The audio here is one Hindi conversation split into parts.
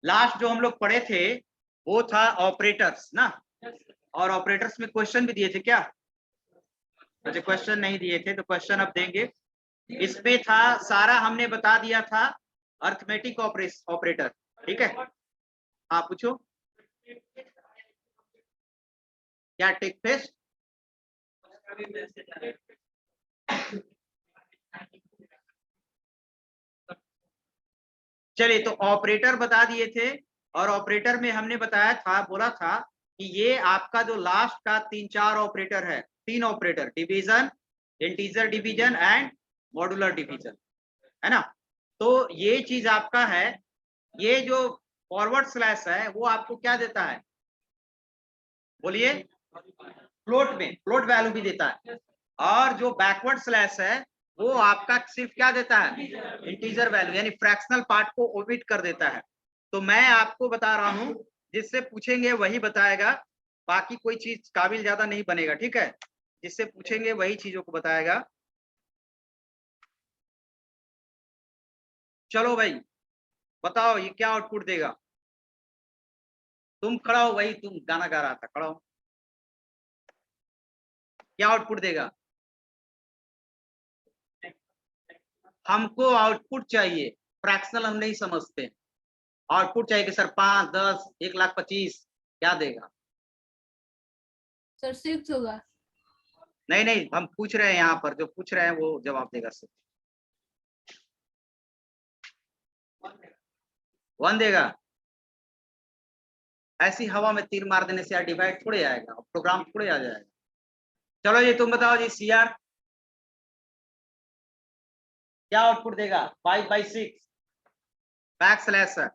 लास्ट जो हम लोग पढ़े थे वो था ऑपरेटर्स ना, और ऑपरेटर्स में क्वेश्चन भी दिए थे क्या? अच्छा, क्वेश्चन नहीं दिए थे तो क्वेश्चन अब देंगे। इसमें था सारा हमने बता दिया था अर्थमेटिक ऑपरेटर, ठीक है। हाँ पूछो, क्या टेक फेस्ट? चलिए, तो ऑपरेटर बता दिए थे, और ऑपरेटर में हमने बताया था, बोला था कि ये आपका जो लास्ट का 3-4 ऑपरेटर है, 3 operator, division, integer division and modular division, है ना। तो ये चीज आपका है, ये जो फॉरवर्ड स्लैश है वो आपको क्या देता है, बोलिए? फ्लोट में फ्लोट वैल्यू भी देता है, और जो बैकवर्ड स्लैश है वो आपका सिर्फ क्या देता है, इंटीजर वैल्यू, यानी फ्रैक्शनल पार्ट को ओमिट कर देता है। तो मैं आपको बता रहा हूं, जिससे पूछेंगे वही बताएगा, बाकी कोई चीज काबिल ज्यादा नहीं बनेगा, ठीक है। जिससे पूछेंगे वही चीजों को बताएगा। चलो भाई, बताओ ये क्या आउटपुट देगा? तुम खड़ा हो, वही तुम गाना गा रहा था, खड़ा हो, क्या आउटपुट देगा? हमको आउटपुट चाहिए, फ्रैक्शनल हम नहीं समझते, आउटपुट चाहिए कि सर 5, 10, 1,25,000 क्या देगा? सर 6 होगा। नहीं नहीं, हम पूछ रहे हैं, यहाँ पर जो पूछ रहे हैं वो जवाब देगा सर। 1 देगा? ऐसी हवा में तीर मार देने से यार डिवाइड थोड़े आएगा, प्रोग्राम थोड़े आ जाएगा। चलो जी तुम बताओ जी, सीआर क्या आउटपुट देगा? 5/6 बैक स्लैश सर।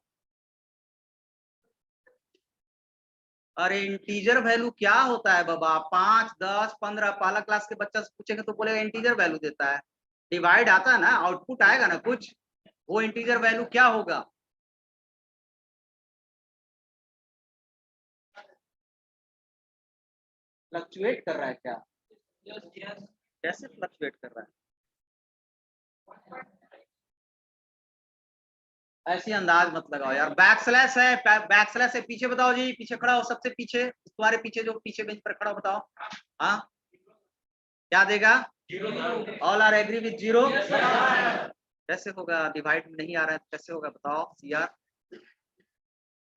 अरे इंटीजर वैल्यू क्या होता है बाबा? 5, 10, 15 पहला क्लास के बच्चा से पूछेंगे तो बोलेगा इंटीजर वैल्यू देता है। डिवाइड आता है ना, आउटपुट आएगा ना कुछ, वो इंटीजर वैल्यू क्या होगा? फ्लक्चुएट कर रहा है क्या? कैसे फ्लक्चुएट कर रहा है? ऐसी अंदाज मत लगाओ यार। बैक स्लैश है, बैक स्लैश है, पीछे बताओ जी, पीछे खड़ा हो, सबसे पीछे, तुम्हारे पीछे जो पीछे बेंच पर खड़ा हो, बताओ। हाँ क्या देगा? All are agree with 0। कैसे होगा? डिवाइड नहीं आ रहा है कैसे होगा बताओ सीआर?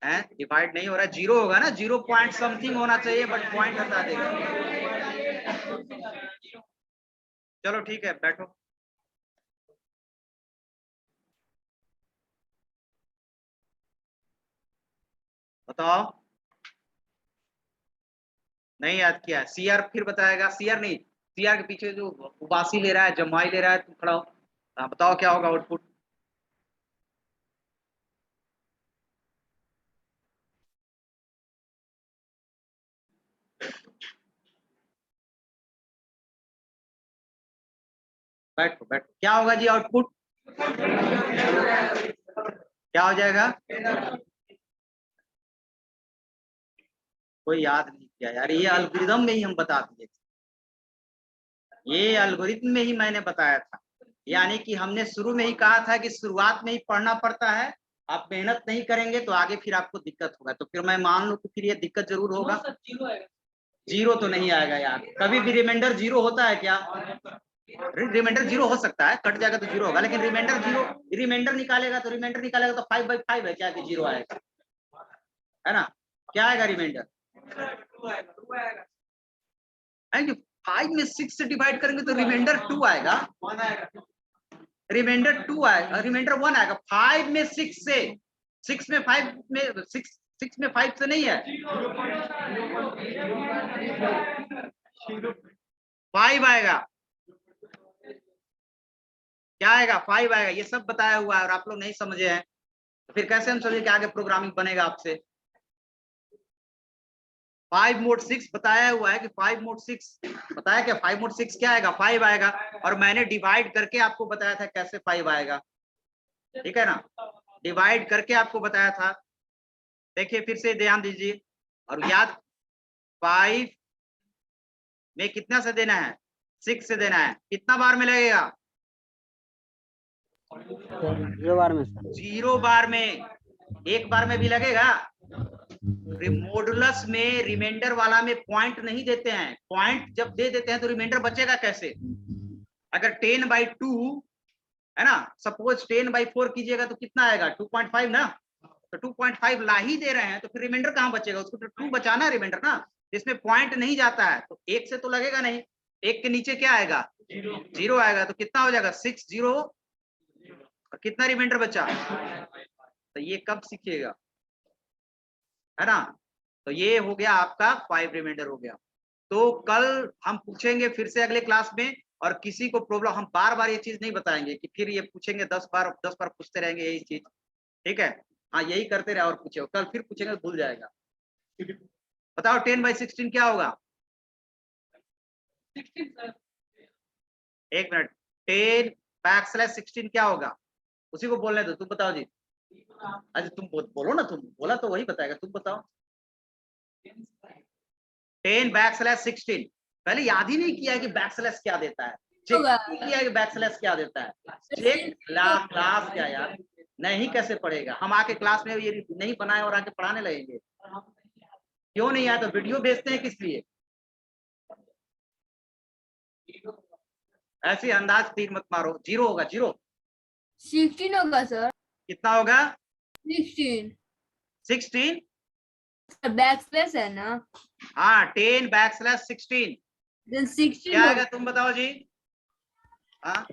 है डिवाइड नहीं हो रहा है, 0 होगा ना, 0 पॉइंट समथिंग होना चाहिए, बट पॉइंट हटा देगा। चलो ठीक है, बैठो। बताओ, नहीं याद किया? सीआर फिर बताएगा, सीआर नहीं, सीआर के पीछे जो उबासी ले रहा है, जमाई ले रहा है, तुम खड़ा हो। हाँ बताओ क्या होगा आउटपुट? बैठो बैठो, क्या होगा जी आउटपुट? क्या हो जाएगा? कोई याद नहीं किया यार, ये एल्गोरिदम में ही हम बता दिए थे, ये एल्गोरिदम में ही मैंने बताया था। यानी कि हमने शुरू में ही कहा था कि शुरुआत में ही पढ़ना पड़ता है, आप मेहनत नहीं करेंगे तो आगे फिर आपको दिक्कत होगा। तो फिर मैं मान लूं कि फिर ये दिक्कत जरूर होगा। 0 तो नहीं आएगा यार, कभी भी रिमाइंडर 0 होता है क्या? रिमाइंडर 0 हो सकता है, कट जाएगा तो 0 होगा, लेकिन रिमाइंडर 0, रिमाइंडर निकालेगा तो 5/5 है क्या कि 0 आएगा? है ना, क्या आएगा रिमाइंडर? है कि 5 में 6 से डिवाइड करेंगे तो रिमाइंडर 2 आएगा, रिमाइंडर 2 आएगा, रिमाइंडर 1 आएगा। 5 में 6 से, 6 में 5 में 6 में 5 से नहीं है, 5 आएगा। क्या आएगा? 5 आएगा। ये सब बताया हुआ है और आप लोग नहीं समझे हैं, तो फिर कैसे हम समझे कि आगे प्रोग्रामिंग बनेगा आपसे? 5 मोड 6 बताया हुआ है कि 5 मोड 6 बताया क्या? 5 मोड 6 क्या आएगा? 5 आएगा, और मैंने डिवाइड करके आपको बताया था कैसे 5 आएगा, ठीक है ना, डिवाइड करके आपको बताया था। देखिए फिर से ध्यान दीजिए और याद, 5 में कितना से देना है? 6 से देना है, कितना बार में लगेगा? 0 बार में सर। 0 बार में। एक बार में भी लगेगा। मॉडुलस में रिमाइंडर वाला में पॉइंट नहीं देते हैं, पॉइंट जब दे देते हैं तो रिमाइंडर बचेगा कैसे? अगर 10/2 है ना, सपोज 10/4 कीजिएगा तो कितना आएगा? 2.5 ना, तो 2.5 ला ही दे रहे हैं तो फिर रिमाइंडर कहाँ बचेगा? उसको तो 2 बचाना रिमाइंडर ना, इसमें पॉइंट नहीं जाता है तो 1 से तो लगेगा नहीं, 1 के नीचे क्या आएगा? 0 आएगा, तो कितना हो जाएगा? 6 0 और कितना रिमाइंडर बचा? तो ये कब सीखिएगा, है ना? तो ये हो गया आपका 5 रिमाइंडर हो गया। तो कल हम पूछेंगे फिर से अगले क्लास में, और किसी को प्रॉब्लम, हम बार बार ये चीज नहीं बताएंगे कि फिर ये पूछेंगे 10 बार पूछते रहेंगे यही चीज, ठीक है? हाँ, यही करते रहे और पूछे, कल फिर पूछेंगे तो भूल जाएगा। बताओ 10/16 क्या होगा? 1 मिनट, 10/16 क्या होगा? उसी को बोलने दो, तुम बताओ जी। अच्छा तुम बोलो ना, तुम बोला तो वही बताएगा, तुम बताओ। 10/16 पहले याद ही नहीं किया कि बैकस्लैश क्या देता है, चेक होगा नहीं किया कि बैकस्लैश क्या देता है, चेक क्लास क्या यार, नहीं कैसे पढ़ेगा? हम आके क्लास में ये नहीं बनाए और आके पढ़ाने लगेंगे? क्यों नहीं आया? तो वीडियो भेजते हैं किस लिए? ऐसे अंदाज तीर मत मारो, 0 होगा, 0। 16 होगा सर, कितना होगा? 16 16। बैक स्पेस है ना, हाँ, 10/16 then 16 क्या आएगा? होगा तुम बताओ जी। हाँ,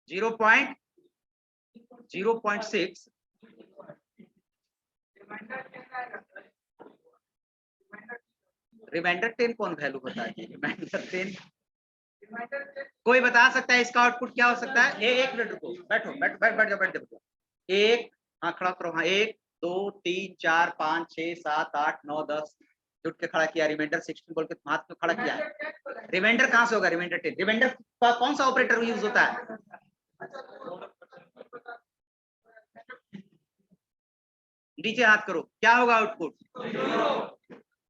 0.6। रिमाइंडर 10 कौन वैल्यू होता है? रिमाइंडर 10 कोई बता सकता है इसका आउटपुट क्या हो सकता है? एक मिनट रुको, बैठो, बैठ जाओ। एक, हाँ खड़ा करो, हाँ 1 2 3 4 5 6 7 8 9 10 जुट के खड़ा किया, रिमाइंडर 16 बोल के हाथ में खड़ा किया है। रिमाइंडर कहाँ से होगा? रिमाइंडर 10। रिमाइंडर का कौन सा ऑपरेटर यूज होता है? नीचे हाथ करो, क्या होगा आउटपुट?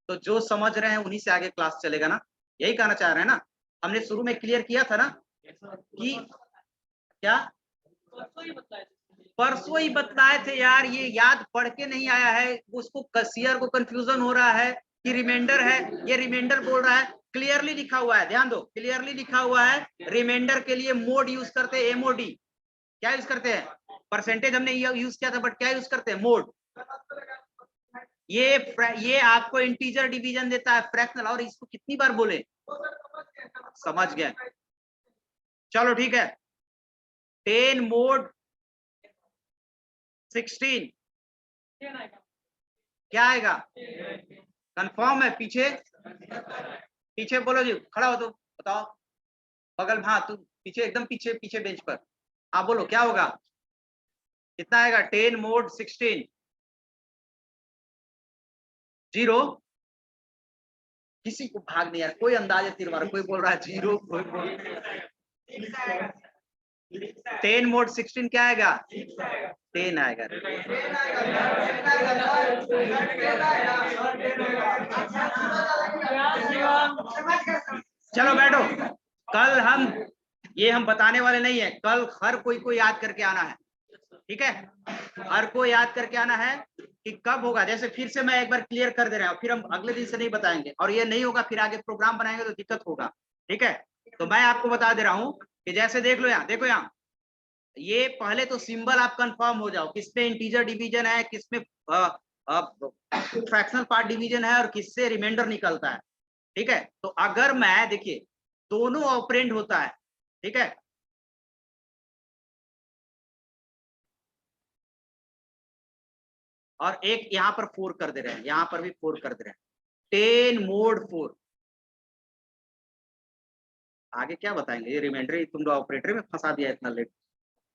तो जो समझ रहे हैं उन्हीं से आगे क्लास चलेगा ना, यही कहना चाह रहे हैं ना? हमने शुरू में क्लियर किया था ना कि क्या परसों ही बतलाए थे यार, ये याद पढ़ के नहीं आया है, उसको कसियर को कंफ्यूजन हो रहा है कि रिमाइंडर है, ये रिमाइंडर बोल रहा है। क्लियरली लिखा हुआ है, ध्यान दो, क्लियरली लिखा हुआ है, रिमाइंडर के लिए मोड यूज करते हैं, एमओडी। क्या यूज करते हैं? परसेंटेज हमने यूज किया था, बट क्या यूज करते हैं? मोड। ये आपको इंटीजर डिवीजन देता है, फ्रैक्शनल, और इसको कितनी बार बोले? समझ गए? चलो ठीक है, 10 मोड 16 क्या आएगा? कंफर्म है? पीछे पीछे बोलो जी, खड़ा हो तो बताओ, बगल, हाँ तू पीछे, एकदम पीछे, पीछे बेंच पर, हाँ बोलो क्या होगा? कितना आएगा? 10 मोड 16 0। किसी को भाग नहीं यार, कोई अंदाजे तीर मारो, कोई बोल रहा है 0, कोई बोल 10 मोड 16 क्या आएगा? 10 आएगा। चलो बैठो, कल हम बताने वाले नहीं है, कल हर कोई को याद करके आना है, ठीक है? हर को याद करके आना है कि कब होगा। जैसे फिर से मैं एक बार क्लियर कर दे रहा हूँ, फिर हम अगले दिन से नहीं बताएंगे, और ये नहीं होगा फिर आगे प्रोग्राम बनाएंगे तो दिक्कत होगा, ठीक है? तो मैं आपको बता दे रहा हूँ कि जैसे देख लो यहाँ, देखो यहाँ, ये पहले तो सिंबल आप कंफर्म हो जाओ, किसमें इंटीजर डिवीजन है, किसमें फ्रैक्शनल पार्ट डिवीजन है, और किससे रिमाइंडर निकलता है, ठीक है? तो अगर मैं, देखिए दोनों ऑपरेंड होता है, ठीक है? और एक यहाँ पर 4 कर दे रहे हैं, यहाँ पर भी 4 कर दे रहे हैं, 10 मोड 4। आगे क्या बताएंगे? ये रिमाइंडर तुम ऑपरेटर में फंसा दिया इतना लेट।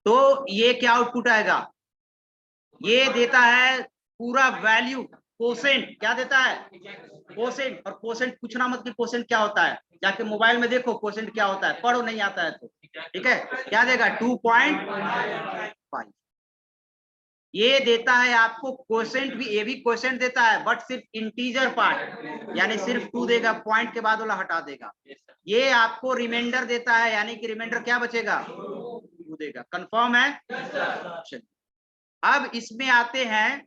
तो ये क्या आउटपुट आएगा? ये देता है पूरा वैल्यू, कोसेंट क्या देता है? कोसेंट। और कोसेंट पूछना मत कि कोसेंट क्या होता है, जाके मोबाइल में देखो कोसेंट क्या होता है, पढ़ो, नहीं आता है तो, ठीक है? क्या देगा? 2.5। ये देता है आपको कोसेंट भी, ये भी कोसेंट देता है, बट सिर्फ इंटीजर पार्ट, यानी सिर्फ 2 देगा, पॉइंट के बाद वाला हटा देगा। ये आपको रिमाइंडर देता है, यानी कि रिमाइंडर क्या बचेगा? 2 देगा। कंफर्म है? अब इसमें आते हैं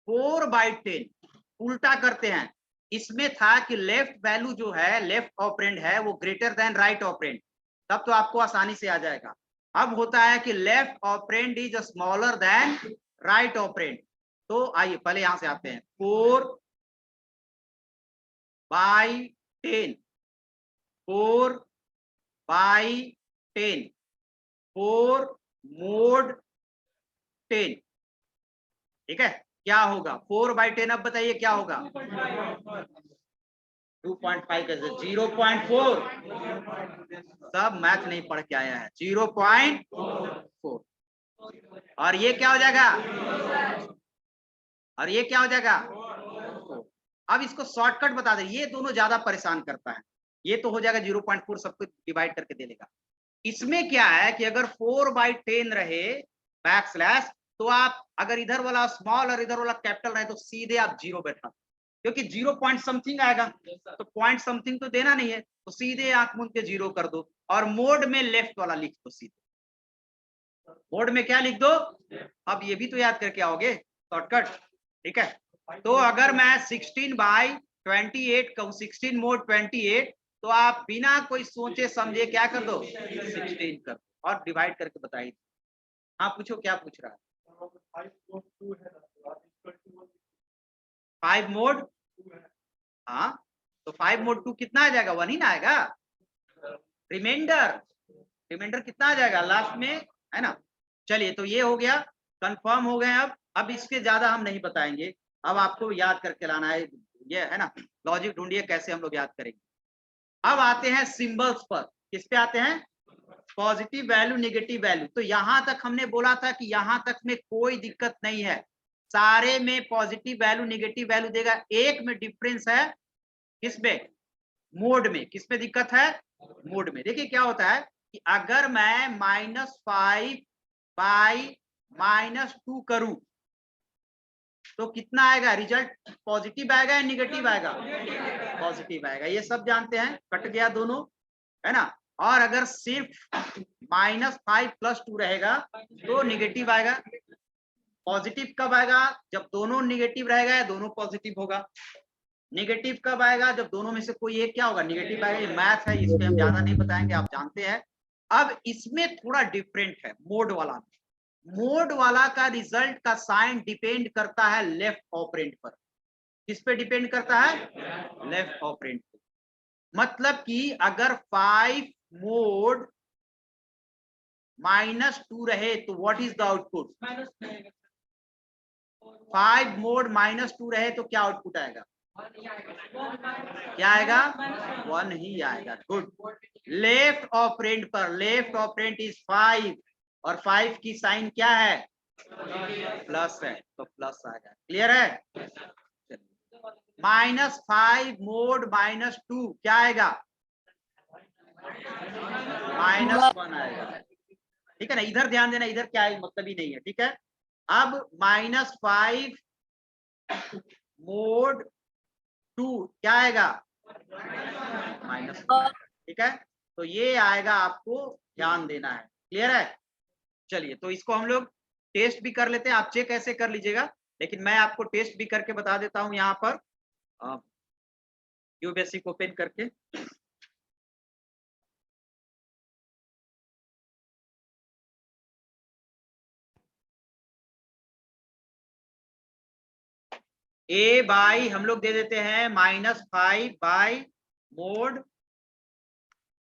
4/10, उल्टा करते हैं। इसमें था कि लेफ्ट वैल्यू जो है, लेफ्ट ऑपरेंड है, वो ग्रेटर देन राइट ऑपरेंड, तब तो आपको आसानी से आ जाएगा। अब होता है कि left operand is smaller than right operand. तो आइए पहले यहां से आते हैं, 4/10, 4/10, 4 mod 10, ठीक है। क्या होगा 4/10? अब बताइए क्या होगा? 2.5 कैसे? 0.4। सब मैथ नहीं पढ़ के आया है। 0.4। और ये क्या हो जाएगा? और ये क्या हो जाएगा? अब इसको शॉर्टकट बता दे, ये दोनों ज्यादा परेशान करता है। ये तो हो जाएगा 0.4, सबको डिवाइड करके दे देगा। इसमें क्या है कि अगर 4/10 रहे बैक स्लैश, तो आप अगर इधर वाला स्मॉल और इधर वाला कैपिटल रहे तो सीधे आप 0 बैठा, क्योंकि 0 पॉइंट समथिंग आएगा, तो पॉइंट समथिंग तो देना नहीं है, तो सीधे आंख मूंद के 0 कर दो। और मोड में लेफ्ट वाला लिख दो सीधे। मोड में क्या लिख दो? अब ये भी तो याद करके आओगे शॉर्टकट, ठीक है। तो अगर मैं 16/28 कहूं, 16 mod 28, तो आप बिना कोई सोचे समझे क्या कर दो? 16 कर दो और डिवाइड करके बताइए। हाँ पूछो, क्या पूछ रहा है? 5 mod, हाँ तो 5 mod 2 कितना आ जाएगा? 1 ही ना आएगा। रिमाइंडर, रिमाइंडर कितना आ जाएगा लास्ट में, है ना। चलिए तो ये हो गया, कंफर्म हो गए। अब इसके ज्यादा हम नहीं बताएंगे, अब आपको याद करके लाना है, ये है ना। लॉजिक ढूंढिए कैसे हम लोग याद करेंगे। अब आते हैं सिंबल्स पर। किस पे आते हैं? Positive value, negative value. तो यहां तक हमने बोला था कि यहां तक में कोई दिक्कत नहीं है, सारे में पॉजिटिव वैल्यू नेगेटिव वैल्यू देगा। एक में डिफरेंस है, किसमें? मोड में। किसमें दिक्कत है? मोड में। देखिए क्या होता है कि अगर मैं -5/-2 करूं तो कितना आएगा रिजल्ट? पॉजिटिव आएगा या निगेटिव आएगा? पॉजिटिव आएगा, ये सब जानते हैं। कट गया दोनों, है ना। और अगर सिर्फ -5 + 2 रहेगा तो निगेटिव आएगा। पॉजिटिव कब आएगा? जब दोनों निगेटिव रहेगा या दोनों पॉजिटिव होगा। नेगेटिव कब आएगा? जब दोनों में से कोई एक क्या होगा? निगेटिव आएगा। ये मैथ है, इस पे हम ज्यादा नहीं बताएंगे, आप जानते हैं। अब इसमें थोड़ा डिफरेंट है मोड वाला। मोड वाला का रिजल्ट का साइन डिपेंड करता है लेफ्ट ऑपरेंड पर। किस पे डिपेंड करता है? लेफ्ट ऑपरेंड पे। मतलब कि अगर 5 mod -2 रहे तो what is the output? 5 mod -2 रहे तो क्या आउटपुट आएगा? क्या आएगा? 1 ही आएगा। गुड। लेफ्ट ऑपरेंड पर, लेफ्ट ऑपरेंड इज 5 और 5 की साइन क्या है? प्लस है, तो प्लस आएगा। क्लियर है? -5 mod -2 क्या आएगा? -1 आएगा। ठीक है ना। इधर ध्यान देना, इधर क्या है मतलब ही नहीं है, ठीक है। अब -5 mod 2 क्या आएगा? -1, ठीक है। तो ये आएगा, आपको ध्यान देना है। क्लियर है? चलिए तो इसको हम लोग टेस्ट भी कर लेते हैं, आप चेक ऐसे कर लीजिएगा, लेकिन मैं आपको टेस्ट भी करके बता देता हूं यहाँ पर क्यू बेसिक ओपन करके। ए बाई हम लोग दे देते हैं -5 mod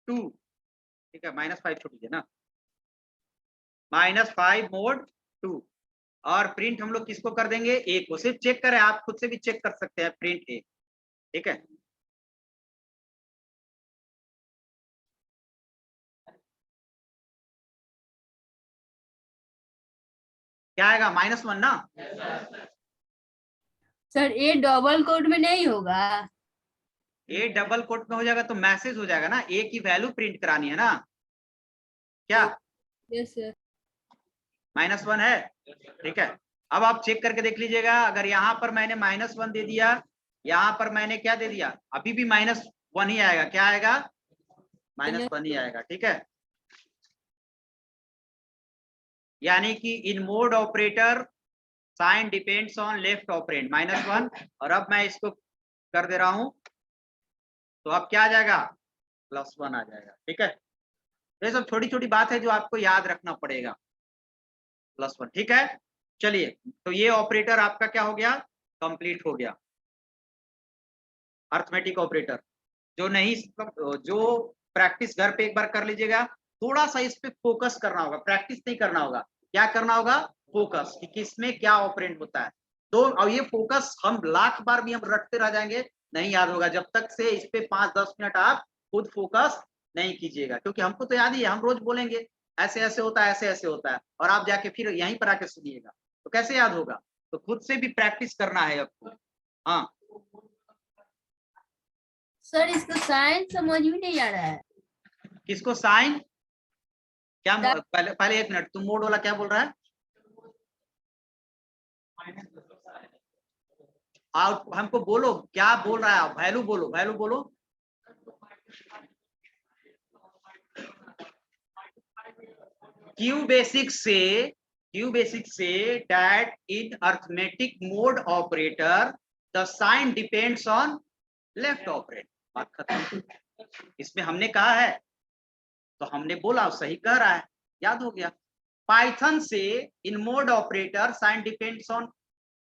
2, ठीक है। -5 छोड़ दीजिए ना, -5 mod 2। और प्रिंट हम लोग किसको कर देंगे? ए को। सिर्फ चेक करें, आप खुद से भी चेक कर सकते हैं, प्रिंट ए, ठीक है। क्या आएगा? -1 ना। सर ये डबल कोट में नहीं होगा? ए डबल कोट में हो जाएगा तो मैसेज हो जाएगा ना, ए की वैल्यू प्रिंट करानी है ना। क्या? Yes sir. -1 है, ठीक है। अब आप चेक करके देख लीजिएगा, अगर यहाँ पर मैंने -1 दे दिया, यहाँ पर मैंने क्या दे दिया, अभी भी -1 ही आएगा। क्या आएगा? -1 ही आएगा, ठीक है। यानी कि in mod operator sign depends on left operand -1, और अब मैं इसको कर दे रहा हूं, तो अब क्या आ जाएगा, +1 आ जाएगा। ठीक है, ये सब छोटी छोटी बात है जो आपको याद रखना पड़ेगा। +1, ठीक है। चलिए, तो ये ऑपरेटर आपका क्या हो गया, कंप्लीट हो गया, अर्थमेटिक ऑपरेटर। जो नहीं, जो प्रैक्टिस घर पे एक बार कर लीजिएगा, थोड़ा सा इस पे फोकस करना होगा, प्रैक्टिस नहीं करना होगा। क्या करना होगा, फोकस, कि किसमें क्या ऑपरेंड होता है। तो और ये फोकस हम लाख बार भी हम रटते रह जाएंगे, नहीं याद होगा जब तक से इस पे 5-10 मिनट आप खुद फोकस नहीं कीजिएगा, क्योंकि हमको तो याद ही है, हम रोज बोलेंगे ऐसे ऐसे होता है, ऐसे ऐसे होता है, और आप जाके फिर यहीं पर आके सुनिएगा, तो कैसे याद होगा। तो खुद से भी प्रैक्टिस करना है आपको। हाँ, सर इसका साइन समझ में नहीं आ रहा है। किसको साइन, क्या पहले पहले 1 मिनट, तुम मोड वाला क्या बोल रहा है, आप हमको बोलो क्या बोल रहा है, वैल्यू बोलो, वैल्यू बोलो। क्यू बेसिक से that in arithmetic mode operator the sign depends on left operand, बात खत्म। इसमें हमने कहा है, तो हमने बोला, सही कह रहा है, याद हो गया। पाइथन से in mod operator sign depends on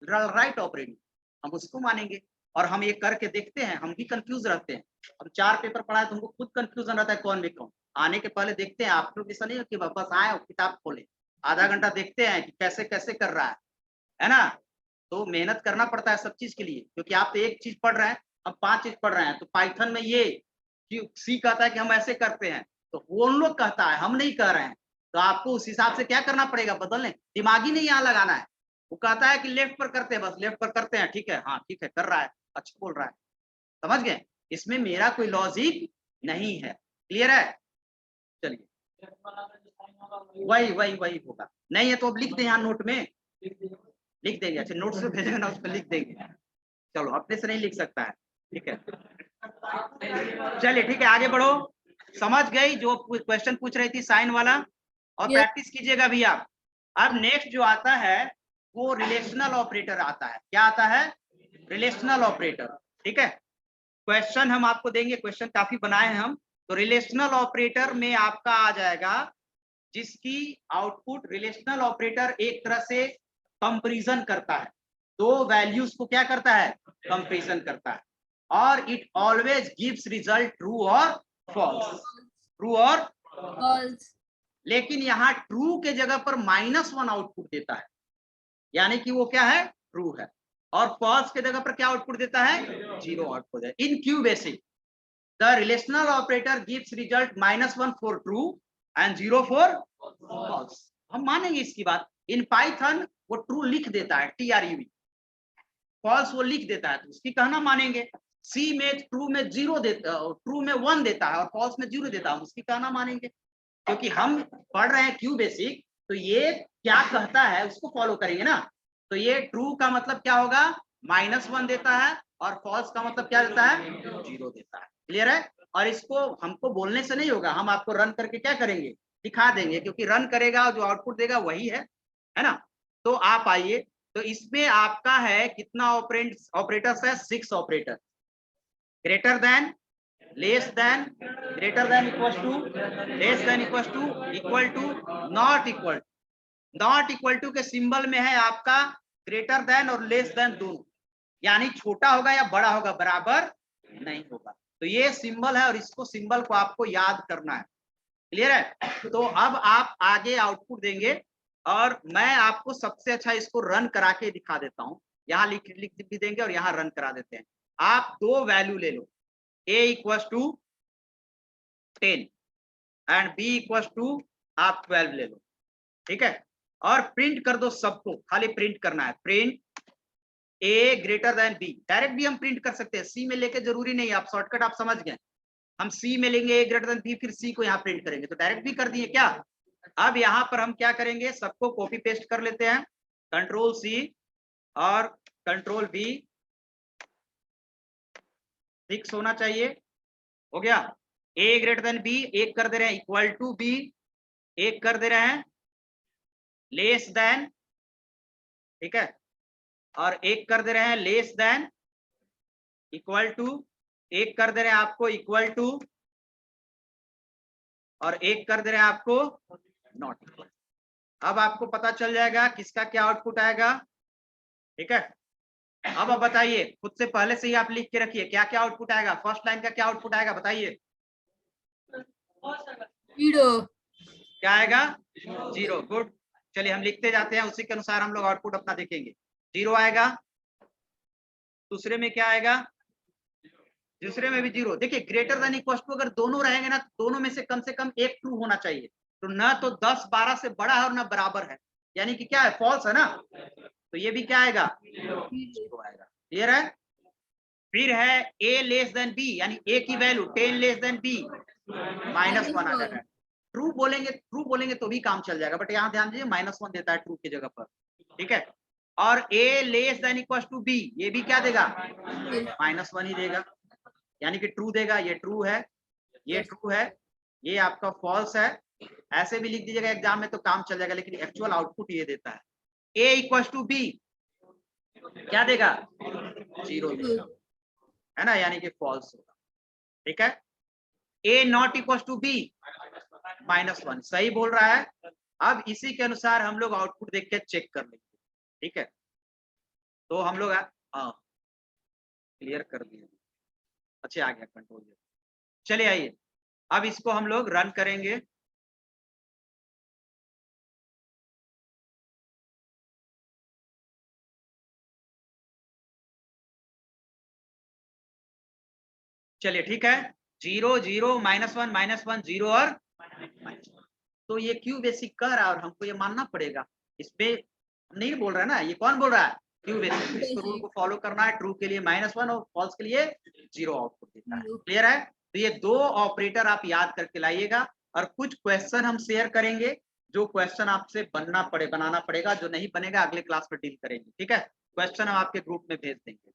right operand, हम उसको मानेंगे, और हम ये करके देखते हैं, हम भी कंफ्यूज रहते हैं। हम 4 पेपर पढ़ा है, तुमको खुद कंफ्यूजन रहता है कौन भी कौन। आने के पहले देखते हैं, आप लोग ऐसा नहीं हो कि बस आए और किताब खोले, आधा घंटा देखते हैं कि कैसे कैसे कर रहा है ना। तो मेहनत करना पड़ता है सब चीज के लिए, क्योंकि आप तो एक चीज पढ़ रहे हैं, हम 5 चीज पढ़ रहे हैं। तो पाइथन में ये सी कहता है कि हम ऐसे करते हैं, तो वो उन लोग कहता है, हम नहीं कह रहे हैं। तो आपको उस हिसाब से क्या करना पड़ेगा, बदलने, दिमागी नहीं यहाँ लगाना है। वो कहता है कि लेफ्ट पर करते हैं, बस लेफ्ट पर करते हैं, ठीक है, हाँ ठीक है, कर रहा है, अच्छा बोल रहा है, समझ गए। इसमें मेरा कोई लॉजिक नहीं है, क्लियर है। चलिए, वही वही वही होगा, नहीं है तो अब लिख दें यहाँ नोट में, लिख देंगे। अच्छा, नोट्स में भेजेंगे ना, उस पर लिख देंगे। चलो, अपने से नहीं लिख सकता है, ठीक है। चलिए ठीक है, आगे बढ़ो। समझ गई जो क्वेश्चन पूछ रही थी साइन वाला, और Yes. प्रैक्टिस कीजिएगा भी आप। अब नेक्स्ट जो आता है वो रिलेशनल ऑपरेटर आता है। क्या आता है, रिलेशनल ऑपरेटर, ठीक है। क्वेश्चन हम आपको देंगे, क्वेश्चन काफी बनाए हैं हम। तो रिलेशनल ऑपरेटर में आपका आ जाएगा, जिसकी आउटपुट, रिलेशनल ऑपरेटर एक तरह से कंपैरिजन करता है, दो वैल्यूज को क्या करता है, कंपैरिजन करता है, और it always gives result true और फॉल्स, ट्रू और False. लेकिन यहाँ ट्रू के जगह पर -1 आउटपुट देता है, यानी कि वो क्या है, ट्रू है। और फॉल्स के जगह पर क्या आउटपुट देता है, 0 आउटपुट है। In QBasic the relational operator gives result -1 for true and 0 for false. हम मानेंगे इसकी बात। इन पाइथन वो ट्रू लिख देता है, TRUE, फॉल्स वो लिख देता है, तो उसकी कहना मानेंगे। सी में ट्रू में 0 देता, ट्रू में 1 देता है, और फॉल्स में 0 देता है, उसकी कहना मानेंगे, क्योंकि हम पढ़ रहे हैं क्यू बेसिक, तो ये क्या कहता है उसको फॉलो करेंगे ना। तो ये ट्रू का मतलब क्या होगा, -1 देता है, और फॉल्स का मतलब क्या देता है, 0 देता है, क्लियर है। और इसको हमको बोलने से नहीं होगा, हम आपको रन करके क्या करेंगे, दिखा देंगे, क्योंकि रन करेगा जो आउटपुट देगा वही है ना। तो आप आइए, तो इसमें आपका है कितना ऑपरेटर्स है, 6 operator. Greater than, less than, greater than equal to, less than equal to, not equal. Not equal to के सिंबल में है आपका ग्रेटर देन और लेस देन दोनों, यानी छोटा होगा या बड़ा होगा, बराबर नहीं होगा। तो ये सिंबल है, और इसको सिंबल को आपको याद करना है, क्लियर है। तो अब आप आगे आउटपुट देंगे, और मैं आपको सबसे अच्छा इसको रन करा के दिखा देता हूं। यहाँ लिख भी देंगे और यहाँ रन करा देते हैं। आप दो वैल्यू ले लो, a equal to 10 and b equal to आप 12 ले लो, ठीक है। और प्रिंट कर दो सबको, खाली प्रिंट करना है, print a greater than b। Direct भी हम प्रिंट कर सकते हैं, c में लेके जरूरी नहीं, आप शॉर्टकट आप समझ गए। हम c में लेंगे a ग्रेटर देन b, फिर c को यहाँ प्रिंट करेंगे, तो डायरेक्ट भी कर दिए क्या। अब यहाँ पर हम क्या करेंगे, सबको कॉपी पेस्ट कर लेते हैं, कंट्रोल C और कंट्रोल V, 6 होना चाहिए, हो गया। a ग्रेटर देन b एक कर दे रहे हैं, इक्वल टू b एक कर दे रहे हैं, लेस देन, ठीक है, और एक कर दे रहे हैं लेस देन, इक्वल टू, एक कर दे रहे हैं आपको इक्वल टू, और एक कर दे रहे हैं आपको नॉट इक्वल। अब आपको पता चल जाएगा किसका क्या आउटपुट आएगा, ठीक है। अब आप बताइए, खुद से पहले से ही आप लिख के रखिए क्या क्या आउटपुट आएगा, फर्स्ट लाइन का क्या आउटपुट आएगा बताइए। 0 क्या आएगा, 0। गुड, चलिए हम लिखते जाते हैं, उसी के अनुसार हम लोग आउटपुट अपना देखेंगे। 0 आएगा, दूसरे में क्या आएगा, दूसरे में भी 0। देखिए ग्रेटर देन इक्वल टू अगर दोनों रहेंगे ना, दोनों में से कम एक ट्रू होना चाहिए। तो न तो 10 12 से बड़ा है और न बराबर है, यानी कि क्या है, फॉल्स है ना। तो ये भी क्या आएगा, 0 आएगा। क्लियर है। फिर है a लेस देन b, यानी a की वैल्यू 10 लेस देन b, -1 आ जाएगा। ट्रू बोलेंगे तो भी काम चल जाएगा, बट यहाँ ध्यान दीजिए -1 देता है ट्रू की जगह पर, ठीक है। और a less than equal to b, ये भी क्या देगा, -1 ही देगा, यानी कि ट्रू देगा। ये ट्रू है, ये ट्रू है, ये आपका फॉल्स है। ऐसे भी लिख दीजिएगा एग्जाम में तो काम चल जाएगा, लेकिन एक्चुअल आउटपुट ये देता है। a इक्वल टू b क्या देगा, 0 देगा, है ना, यानी कि फॉल्स होगा, ठीक है। a not equal to b, -1 सही बोल रहा है। अब इसी के अनुसार हम लोग आउटपुट देख के चेक कर लेंगे, ठीक है। तो हम लोग क्लियर कर दिए, अच्छा आ गया कंट्रोल। चलिए आइए, अब इसको हम लोग रन करेंगे। चलिए ठीक है, 0 0 -1 -1 0 और -1। तो ये क्यू बेसिक कह रहा है और हमको ये मानना पड़ेगा। इसमें नहीं बोल रहा है ना, ये कौन बोल रहा है, क्यू बेसिक। इसको रूल को फॉलो करना है, ट्रू के लिए -1 और फॉल्स के लिए 0 आउटपुट देता है। क्लियर है। तो ये 2 ऑपरेटर आप याद करके लाइएगा, और कुछ क्वेश्चन हम शेयर करेंगे, जो क्वेश्चन आपसे बनाना पड़ेगा, जो नहीं बनेगा अगले क्लास में डील करेंगे, ठीक है। क्वेश्चन हम आपके ग्रुप में भेज देंगे।